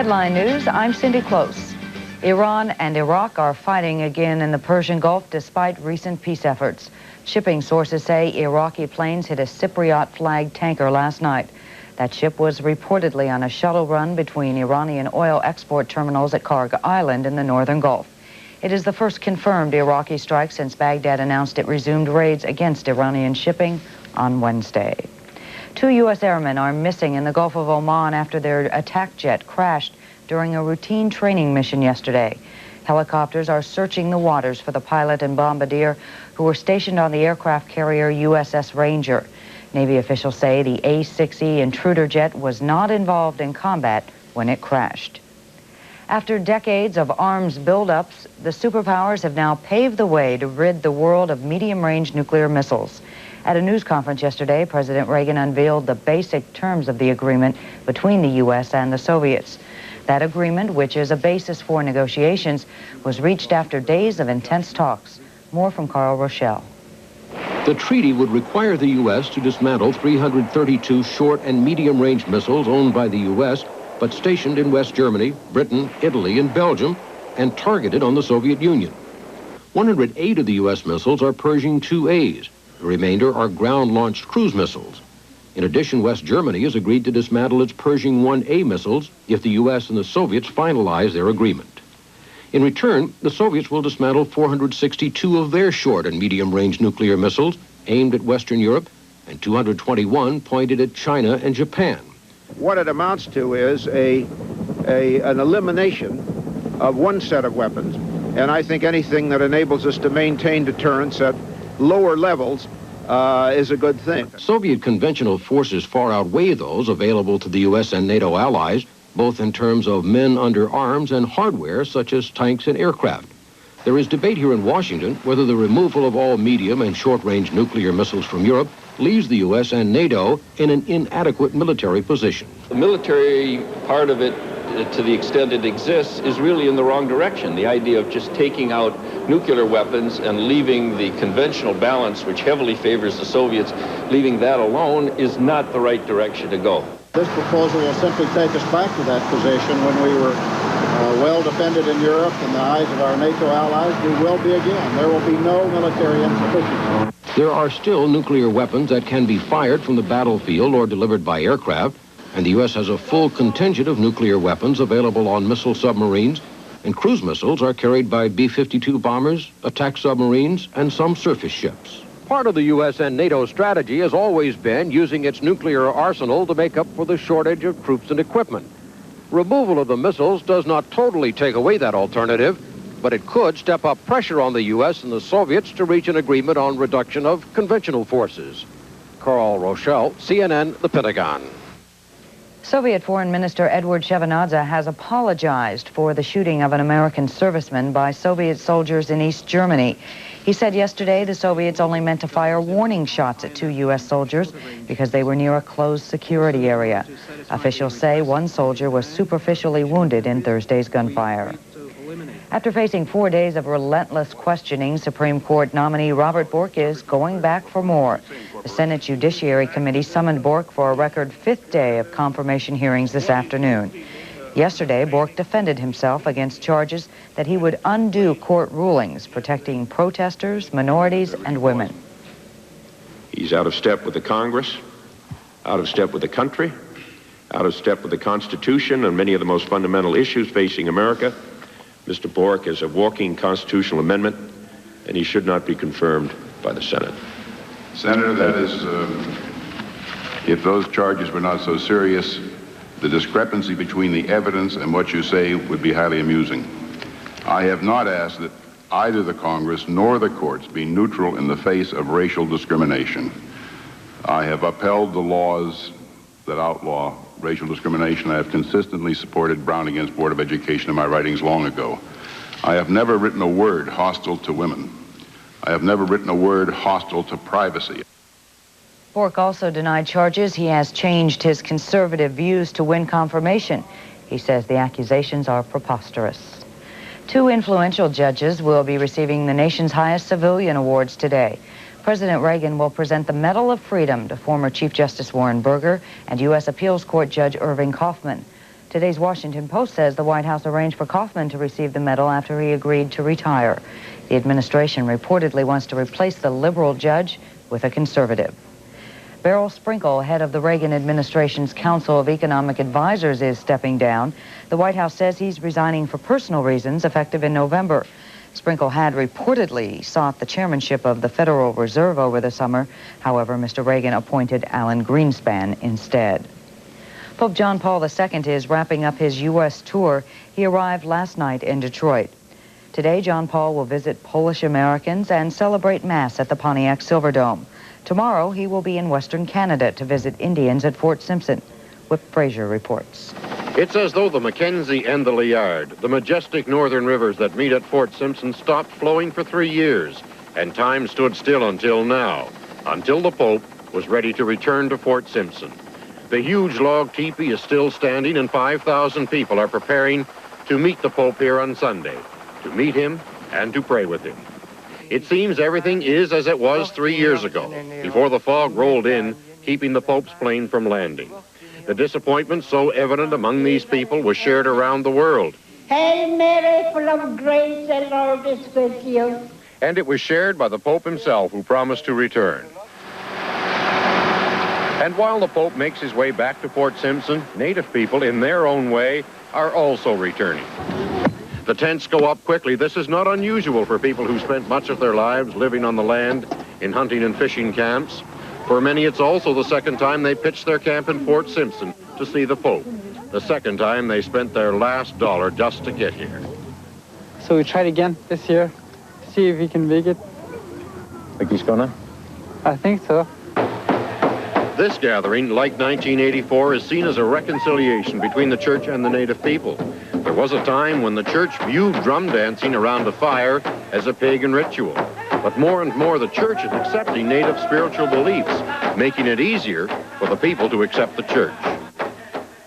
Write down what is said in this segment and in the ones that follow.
Headline News, I'm Cindy Close. Iran and Iraq are fighting again in the Persian Gulf despite recent peace efforts. Shipping sources say Iraqi planes hit a Cypriot-flagged tanker last night. That ship was reportedly on a shuttle run between Iranian oil export terminals at Karg Island in the northern Gulf. It is the first confirmed Iraqi strike since Baghdad announced it resumed raids against Iranian shipping on Wednesday. 2 U.S. airmen are missing in the Gulf of Oman after their attack jet crashed during a routine training mission yesterday. Helicopters are searching the waters for the pilot and bombardier who were stationed on the aircraft carrier USS Ranger. Navy officials say the A-6E intruder jet was not involved in combat when it crashed. After decades of arms buildups, the superpowers have now paved the way to rid the world of medium-range nuclear missiles. At a news conference yesterday, President Reagan unveiled the basic terms of the agreement between the U.S. and the Soviets. That agreement, which is a basis for negotiations, was reached after days of intense talks. More from Carl Rochelle. The treaty would require the U.S. to dismantle 332 short and medium-range missiles owned by the U.S., but stationed in West Germany, Britain, Italy, and Belgium, and targeted on the Soviet Union. 108 of the U.S. missiles are Pershing 2As. The remainder are ground-launched cruise missiles. In addition, West Germany has agreed to dismantle its Pershing 1A missiles if the U.S. and the Soviets finalize their agreement. In return, the Soviets will dismantle 462 of their short and medium-range nuclear missiles aimed at Western Europe and 221 pointed at China and Japan. What it amounts to is an elimination of one set of weapons. And I think anything that enables us to maintain deterrence at lower levels is a good thing. Soviet conventional forces far outweigh those available to the U.S. and NATO allies, both in terms of men under arms and hardware such as tanks and aircraft. There is debate here in Washington whether the removal of all medium and short-range nuclear missiles from Europe leaves the U.S. and NATO in an inadequate military position. The military part of it, to the extent it exists, is really in the wrong direction. The idea of just taking out nuclear weapons and leaving the conventional balance, which heavily favors the Soviets, leaving that alone is not the right direction to go. This proposal will simply take us back to that position when we were well defended in Europe in the eyes of our NATO allies. We will be again. There will be no military insufficiency. There are still nuclear weapons that can be fired from the battlefield or delivered by aircraft, and the U.S. has a full contingent of nuclear weapons available on missile submarines, and cruise missiles are carried by B-52 bombers, attack submarines, and some surface ships. Part of the U.S. and NATO strategy has always been using its nuclear arsenal to make up for the shortage of troops and equipment. Removal of the missiles does not totally take away that alternative, but it could step up pressure on the U.S. and the Soviets to reach an agreement on reduction of conventional forces. Carl Rochelle, CNN, The Pentagon. Soviet Foreign Minister Eduard Shevardnadze has apologized for the shooting of an American serviceman by Soviet soldiers in East Germany. He said yesterday the Soviets only meant to fire warning shots at 2 U.S. soldiers because they were near a closed security area. Officials say one soldier was superficially wounded in Thursday's gunfire. After facing 4 days of relentless questioning, Supreme Court nominee Robert Bork is going back for more. The Senate Judiciary Committee summoned Bork for a record 5th day of confirmation hearings this afternoon. Yesterday, Bork defended himself against charges that he would undo court rulings protecting protesters, minorities, and women. He's out of step with the Congress, out of step with the country, out of step with the Constitution and many of the most fundamental issues facing America. Mr. Bork is a walking constitutional amendment, and he should not be confirmed by the Senate. Senator, that is, if those charges were not so serious, the discrepancy between the evidence and what you say would be highly amusing. I have not asked that either the Congress nor the courts be neutral in the face of racial discrimination. I have upheld the laws that outlaw racial discrimination. I have consistently supported Brown against Board of Education in my writings long ago. I have never written a word hostile to women. I have never written a word hostile to privacy. Bork also denied charges. He has changed his conservative views to win confirmation. He says the accusations are preposterous. 2 influential judges will be receiving the nation's highest civilian awards today. President Reagan will present the Medal of Freedom to former Chief Justice Warren Burger and U.S. Appeals Court Judge Irving Kaufman. Today's Washington Post says the White House arranged for Kaufman to receive the medal after he agreed to retire. The administration reportedly wants to replace the liberal judge with a conservative. Beryl Sprinkle, head of the Reagan administration's Council of Economic Advisors, is stepping down. The White House says he's resigning for personal reasons, effective in November. Sprinkle had reportedly sought the chairmanship of the Federal Reserve over the summer. However, Mr. Reagan appointed Alan Greenspan instead. Pope John Paul II is wrapping up his U.S. tour. He arrived last night in Detroit. Today, John Paul will visit Polish Americans and celebrate Mass at the Pontiac Silverdome. Tomorrow, he will be in Western Canada to visit Indians at Fort Simpson. Whip Fraser reports. It's as though the Mackenzie and the Liard, the majestic northern rivers that meet at Fort Simpson, stopped flowing for 3 years, and time stood still until now, until the Pope was ready to return to Fort Simpson. The huge log teepee is still standing, and 5,000 people are preparing to meet the Pope here on Sunday, to meet him and to pray with him. It seems everything is as it was 3 years ago, before the fog rolled in, keeping the Pope's plane from landing. The disappointment so evident among these people was shared around the world. Hail Mary, full of grace, the Lord is with you. And it was shared by the Pope himself, who promised to return. And while the Pope makes his way back to Fort Simpson, native people, in their own way, are also returning. The tents go up quickly. This is not unusual for people who spent much of their lives living on the land in hunting and fishing camps. For many, it's also the second time they pitched their camp in Fort Simpson to see the Pope. The second time they spent their last dollar just to get here. So we tried again this year, see if we can make it. Think he's gonna? I think so. This gathering, like 1984, is seen as a reconciliation between the church and the native people. There was a time when the church viewed drum dancing around a fire as a pagan ritual. But more and more, the church is accepting native spiritual beliefs, making it easier for the people to accept the church.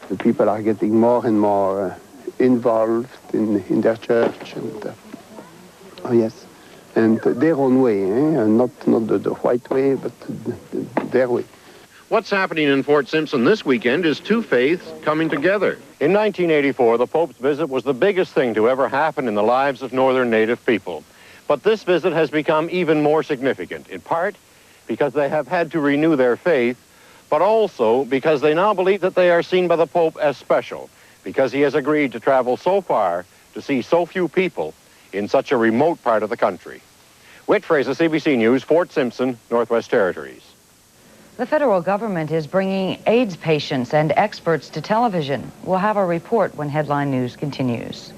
The people are getting more and more involved in their church, and oh yes, and their own way, not the white way, but their way. What's happening in Fort Simpson this weekend is two faiths coming together. In 1984, the Pope's visit was the biggest thing to ever happen in the lives of northern native people. But this visit has become even more significant, in part because they have had to renew their faith, but also because they now believe that they are seen by the Pope as special, because he has agreed to travel so far to see so few people in such a remote part of the country. Whit Fraser, CBC News, Fort Simpson, Northwest Territories. The federal government is bringing AIDS patients and experts to television. We'll have a report when Headline News continues.